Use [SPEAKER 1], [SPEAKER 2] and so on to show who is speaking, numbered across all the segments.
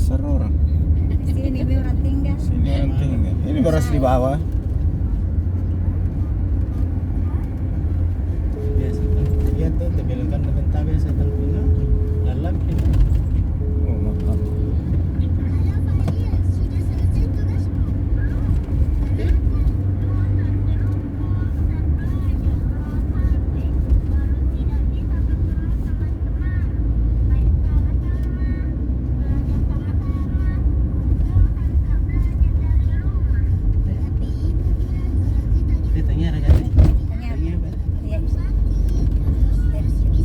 [SPEAKER 1] besar orang.
[SPEAKER 2] Di sini orang tinggal.
[SPEAKER 1] Sini orang tinggal. Ini beras di bawah.
[SPEAKER 3] Biasa kan. Iya tuh, tebelokan bentar biasa terpunya. Lalap ini.
[SPEAKER 1] Oh, maaf.
[SPEAKER 3] Dia tanya ada kan?
[SPEAKER 2] Tanya
[SPEAKER 3] Tanya apa?
[SPEAKER 2] iya. Dari sini.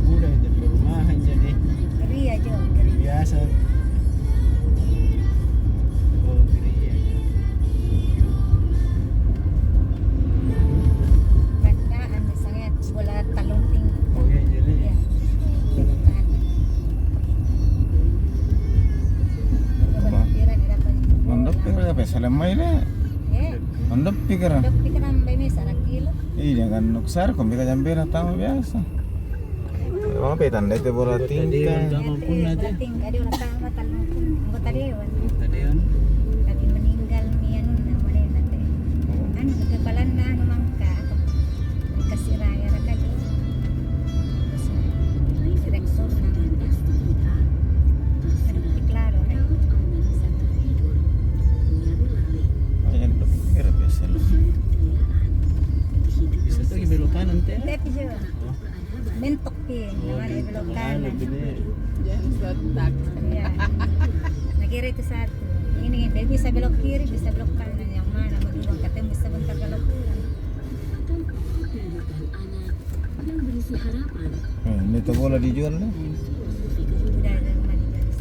[SPEAKER 3] Udah itu di rumahan jadi
[SPEAKER 2] Geri aja, geri.
[SPEAKER 3] biasa. Oh, geria.
[SPEAKER 2] Bandaan misalnya bola talong tinggi.
[SPEAKER 3] Oh iya jadi.
[SPEAKER 2] Iya. Belok kanan. Coba pikiran dapat.
[SPEAKER 1] Mandap pikir apa? Salamay na.
[SPEAKER 2] Eh,
[SPEAKER 1] Mandap pikir.
[SPEAKER 2] dok pikiran bay mesa ra kilo.
[SPEAKER 1] Iya kan nuksar kung bika jambe na tama biasa. Mga petan na ito bola
[SPEAKER 3] Tadi
[SPEAKER 1] tingka.
[SPEAKER 3] zaman pun aja.
[SPEAKER 2] Tinggal dia orang tama talong tinggi. Enggak tadi wan.
[SPEAKER 3] Tadi kan.
[SPEAKER 2] Tadi meninggal niya nun na mana nate. Ano kebalan na mangka. Kasih raya ra kali. Direksor na. Aduh, klaro ra.
[SPEAKER 1] Ayan, pikir biasa lah.
[SPEAKER 3] Bisa tuh belok kanan teh.
[SPEAKER 2] Tapi jo.
[SPEAKER 3] Oh.
[SPEAKER 2] Mentok pin, naman ay belok kanan.
[SPEAKER 3] Bini.
[SPEAKER 2] Ya. Nakira itu satu. Ini bisa belok kiri, bisa belok kanan. Yang mana madulang katanya bisa bentar kalau pulang.
[SPEAKER 1] Ini tuh bola dijual nih.
[SPEAKER 2] Udah ada rumah di garis.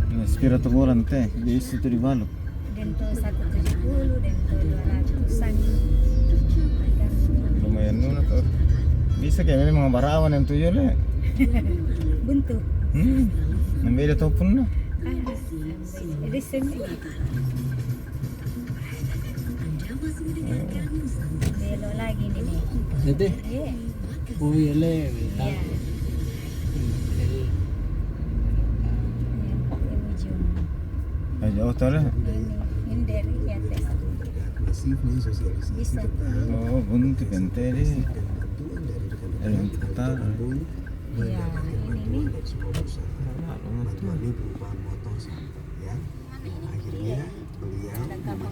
[SPEAKER 1] Ini spira tuh bola teh. Di situ dibalok.
[SPEAKER 2] Dento 170, dento 200-an.
[SPEAKER 1] Lumayan nuna tuh. Bisa kayak ini mga barawan yang tujuh le.
[SPEAKER 2] Buntu.
[SPEAKER 1] Nambeda tuh pun na.
[SPEAKER 2] Jadi sini. Belok lagi nih.
[SPEAKER 3] Jadi.
[SPEAKER 2] Iya.
[SPEAKER 3] Oh iya le.
[SPEAKER 2] Iya. Yang ujung.
[SPEAKER 1] Ay, jauh tuh le.
[SPEAKER 2] Ini dari atas. Bisa.
[SPEAKER 1] Oh, buntu bente deh. Ada yang putar.
[SPEAKER 2] Iya, ini nih.
[SPEAKER 1] Lama tuh.
[SPEAKER 2] Ada kamar.